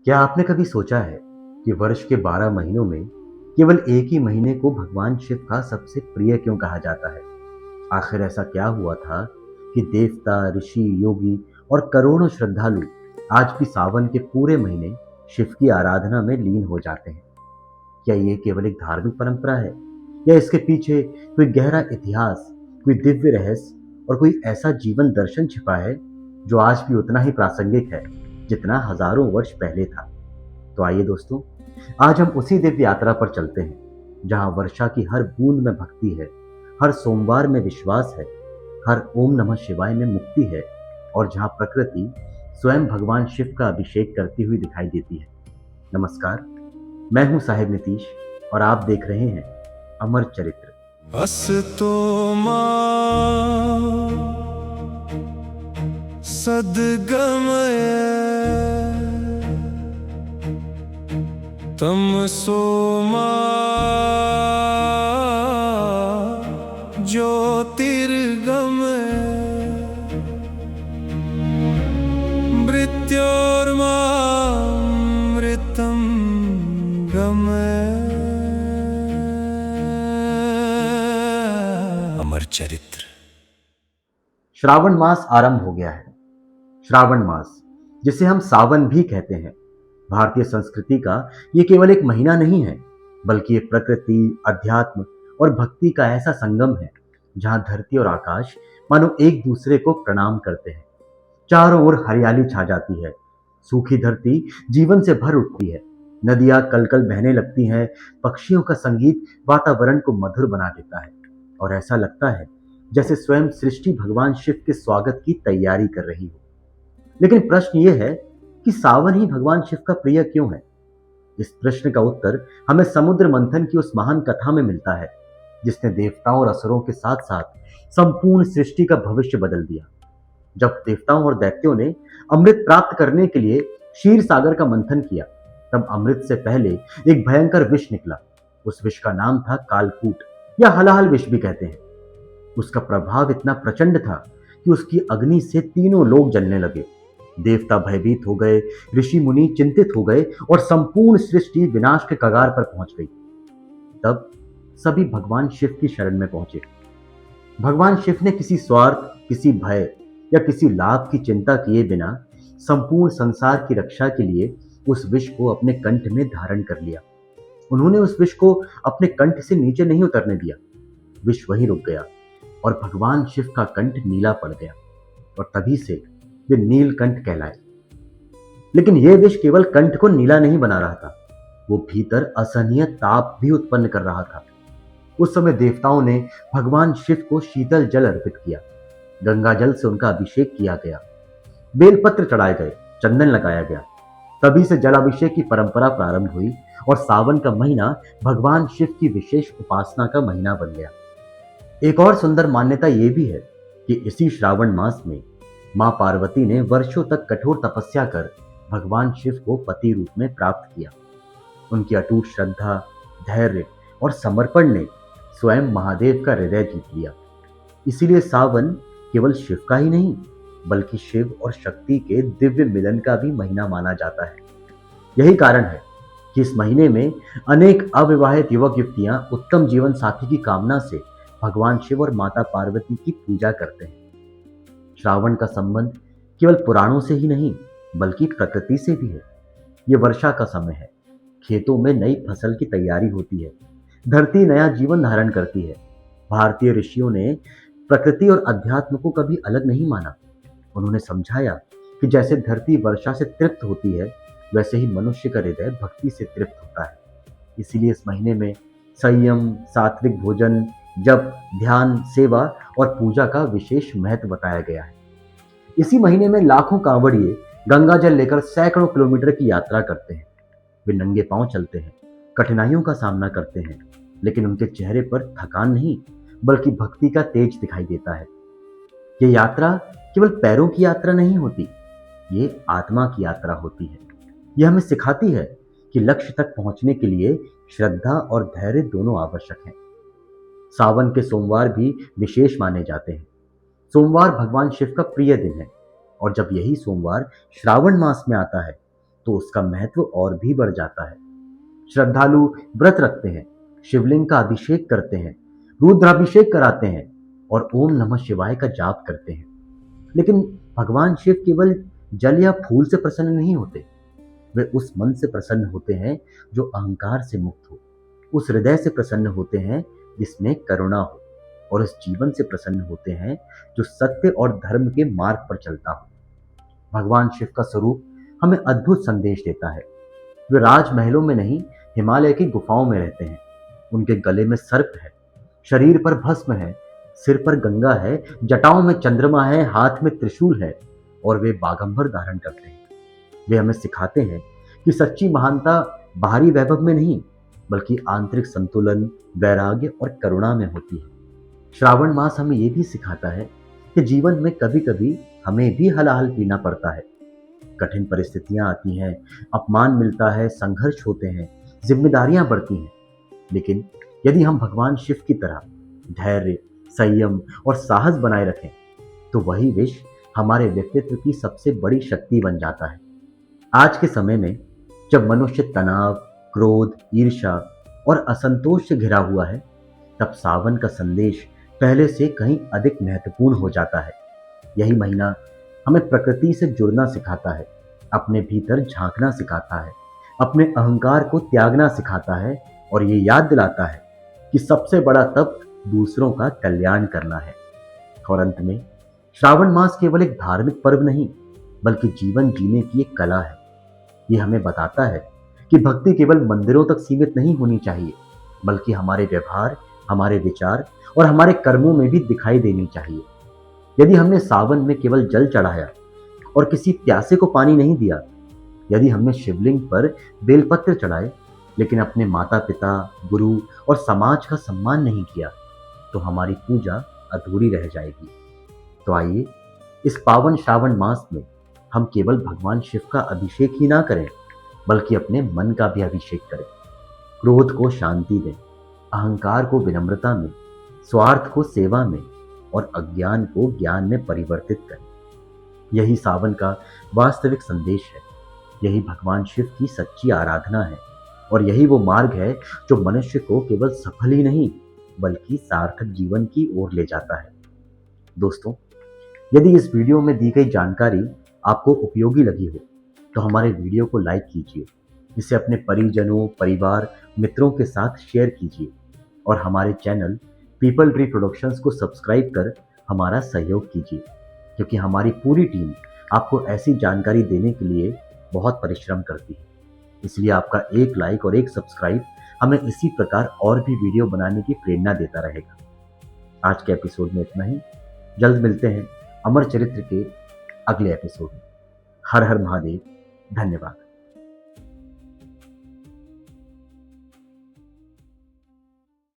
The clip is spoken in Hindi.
क्या आपने कभी सोचा है कि वर्ष के 12 महीनों में केवल एक ही महीने को भगवान शिव का सबसे प्रिय क्यों कहा जाता है? आखिर ऐसा क्या हुआ था कि देवता, ऋषि, योगी और करोड़ों श्रद्धालु आज भी सावन के पूरे महीने शिव की आराधना में लीन हो जाते हैं? क्या ये केवल एक धार्मिक परंपरा है या इसके पीछे कोई गहरा इतिहास, कोई दिव्य रहस्य और कोई ऐसा जीवन दर्शन छिपा है जो आज भी उतना ही प्रासंगिक है जितना हजारों वर्ष पहले था? तो आइए दोस्तों, आज हम उसी दिव्य यात्रा पर चलते हैं जहां वर्षा की हर बूंद में भक्ति है, हर सोमवार में विश्वास है, हर ओम नमः शिवाय में मुक्ति है और जहां प्रकृति स्वयं भगवान शिव का अभिषेक करती हुई दिखाई देती है। नमस्कार, मैं हूं साहिब नीतीश और आप देख रहे हैं अमर चरित्र। असतो मा सद्गमय तमसो मा ज्योतिर्गमय मृत्योर्मामृतं गमय। अमर चरित्र। श्रावण मास आरंभ हो गया है। श्रावण मास, जिसे हम सावन भी कहते हैं, भारतीय संस्कृति का ये केवल एक महीना नहीं है, बल्कि ये प्रकृति, अध्यात्म और भक्ति का ऐसा संगम है जहां धरती और आकाश मानो एक दूसरे को प्रणाम करते हैं। चारों ओर हरियाली छा जाती है, सूखी धरती जीवन से भर उठती है, नदियां कलकल बहने लगती हैं, पक्षियों का संगीत वातावरण को मधुर बना देता है और ऐसा लगता है जैसे स्वयं सृष्टि भगवान शिव के स्वागत की तैयारी कर रही हो। लेकिन प्रश्न यह है कि सावन ही भगवान शिव का प्रिय क्यों है? इस प्रश्न का उत्तर हमें समुद्र मंथन की उस महान कथा में मिलता है जिसने देवताओं और असुरों के साथ साथ संपूर्ण सृष्टि का भविष्य बदल दिया। जब देवताओं और दैत्यों ने अमृत प्राप्त करने के लिए क्षीर सागर का मंथन किया, तब अमृत से पहले एक भयंकर विष निकला। उस विष का नाम था कालकूट या हलाहल विष भी कहते हैं। उसका प्रभाव इतना प्रचंड था कि उसकी अग्नि से तीनों लोग जलने लगे। देवता भयभीत हो गए, ऋषि मुनि चिंतित हो गए और संपूर्ण सृष्टि विनाश के कगार पर पहुंच गई। तब सभी भगवान शिव की शरण में पहुंचे। भगवान शिव ने किसी स्वार्थ, किसी भय या किसी लाभ की चिंता किए बिना संपूर्ण संसार की रक्षा के लिए उस विष को अपने कंठ में धारण कर लिया। उन्होंने उस विष को अपने कंठ से नीचे नहीं उतरने दिया। विष वहीं रुक गया और भगवान शिव का कंठ नीला पड़ गया और तभी से वे नीलकंठ कहलाए। लेकिन यह विष केवल कंठ को नीला नहीं बना रहा था, वो भीतर असहनीय ताप भी उत्पन्न कर रहा था। उस समय देवताओं ने भगवान शिव को शीतल जल अर्पित किया, गंगा जल से उनका अभिषेक किया गया, बेलपत्र चढ़ाए गए, चंदन लगाया गया। तभी से जलाभिषेक की परंपरा प्रारंभ हुई और सावन का महीना भगवान शिव की विशेष उपासना का महीना बन गया। एक और सुंदर मान्यता यह भी है कि इसी श्रावण मास में मां पार्वती ने वर्षों तक कठोर तपस्या कर भगवान शिव को पति रूप में प्राप्त किया। उनकी अटूट श्रद्धा, धैर्य और समर्पण ने स्वयं महादेव का हृदय जीत लिया। इसीलिए सावन केवल शिव का ही नहीं, बल्कि शिव और शक्ति के दिव्य मिलन का भी महीना माना जाता है। यही कारण है कि इस महीने में अनेक अविवाहित युवक युवतियां उत्तम जीवन साथी की कामना से भगवान शिव और माता पार्वती की पूजा करते हैं। श्रावण का संबंध केवल पुराणों से ही नहीं, बल्कि प्रकृति से भी है। ये वर्षा का समय है, खेतों में नई फसल की तैयारी होती है, धरती नया जीवन धारण करती है। भारतीय ऋषियों ने प्रकृति और अध्यात्म को कभी अलग नहीं माना। उन्होंने समझाया कि जैसे धरती वर्षा से तृप्त होती है, वैसे ही मनुष्य का हृदय भक्ति से तृप्त होता है। इसीलिए इस महीने में संयम, सात्विक भोजन, जप, ध्यान, सेवा और पूजा का विशेष महत्व बताया गया है। इसी महीने में लाखों कांवड़िए गंगा जल लेकर सैकड़ों किलोमीटर की यात्रा करते हैं। वे नंगे पांव चलते हैं, कठिनाइयों का सामना करते हैं, लेकिन उनके चेहरे पर थकान नहीं, बल्कि भक्ति का तेज दिखाई देता है। ये यात्रा केवल पैरों की यात्रा नहीं होती, ये आत्मा की यात्रा होती है। यह हमें सिखाती है कि लक्ष्य तक पहुंचने के लिए श्रद्धा और धैर्य दोनों आवश्यक हैं। सावन के सोमवार भी विशेष माने जाते हैं। सोमवार भगवान शिव का प्रिय दिन है और जब यही सोमवार श्रावण मास में आता है, तो उसका महत्व और भी बढ़ जाता है। श्रद्धालु व्रत रखते हैं, शिवलिंग का अभिषेक करते हैं, रुद्राभिषेक कराते हैं और ओम नमः शिवाय का जाप करते हैं। लेकिन भगवान शिव केवल जल या फूल से प्रसन्न नहीं होते। वे उस मन से प्रसन्न होते हैं जो अहंकार से मुक्त हो, उस हृदय से प्रसन्न होते हैं जिसमें करुणा हो, और उस जीवन से प्रसन्न होते हैं जो सत्य और धर्म के मार्ग पर चलता हो। भगवान शिव का स्वरूप हमें अद्भुत संदेश देता है। वे राजमहलों में नहीं, हिमालय की गुफाओं में रहते हैं। उनके गले में सर्प है, शरीर पर भस्म है, सिर पर गंगा है, जटाओं में चंद्रमा है, हाथ में त्रिशूल है और वे बागंबर धारण करते हैं। वे हमें सिखाते हैं कि सच्ची महानता बाहरी वैभव में नहीं, बल्कि आंतरिक संतुलन, वैराग्य और करुणा में होती है। श्रावण मास हमें यह भी सिखाता है कि जीवन में कभी कभी हमें भी हलाहल पीना पड़ता है। कठिन परिस्थितियां आती हैं, अपमान मिलता है, संघर्ष होते हैं, जिम्मेदारियां बढ़ती हैं। लेकिन यदि हम भगवान शिव की तरह धैर्य, संयम और साहस बनाए रखें, तो वही विष हमारे व्यक्तित्व की सबसे बड़ी शक्ति बन जाता है। आज के समय में जब मनुष्य तनाव, क्रोध, ईर्ष्या और असंतोष से घिरा हुआ है, तब सावन का संदेश पहले से कहीं अधिक महत्वपूर्ण हो जाता है। यही महीना हमें प्रकृति से जुड़ना सिखाता है, अपने भीतर झांकना सिखाता है, अपने अहंकार को त्यागना सिखाता है और ये याद दिलाता है कि सबसे बड़ा तप दूसरों का कल्याण करना है। और अंत में, श्रावण मास केवल एक धार्मिक पर्व नहीं, बल्कि जीवन जीने की एक कला है। ये हमें बताता है कि भक्ति केवल मंदिरों तक सीमित नहीं होनी चाहिए, बल्कि हमारे व्यवहार, हमारे विचार और हमारे कर्मों में भी दिखाई देनी चाहिए। यदि हमने सावन में केवल जल चढ़ाया और किसी प्यासे को पानी नहीं दिया, यदि हमने शिवलिंग पर बेलपत्र चढ़ाए लेकिन अपने माता पिता, गुरु और समाज का सम्मान नहीं किया, तो हमारी पूजा अधूरी रह जाएगी। तो आइए इस पावन श्रावण मास में हम केवल भगवान शिव का अभिषेक ही ना करें, बल्कि अपने मन का भी अभिषेक करें। क्रोध को शांति दें, अहंकार को विनम्रता में, स्वार्थ को सेवा में और अज्ञान को ज्ञान में परिवर्तित करें। यही सावन का वास्तविक संदेश है, यही भगवान शिव की सच्ची आराधना है और यही वो मार्ग है जो मनुष्य को केवल सफल ही नहीं, बल्कि सार्थक जीवन की ओर ले जाता है। दोस्तों, यदि इस वीडियो में दी गई जानकारी आपको उपयोगी लगी हो, तो हमारे वीडियो को लाइक कीजिए, इसे अपने परिजनों, परिवार, मित्रों के साथ शेयर कीजिए और हमारे चैनल पीपल ट्री प्रोडक्शंस को सब्सक्राइब कर हमारा सहयोग कीजिए, क्योंकि हमारी पूरी टीम आपको ऐसी जानकारी देने के लिए बहुत परिश्रम करती है। इसलिए आपका एक लाइक और एक सब्सक्राइब हमें इसी प्रकार और भी वीडियो बनाने की प्रेरणा देता रहेगा। आज के एपिसोड में इतना ही। जल्द मिलते हैं अमर चरित्र के अगले एपिसोड में। हर हर महादेव। धन्यवाद।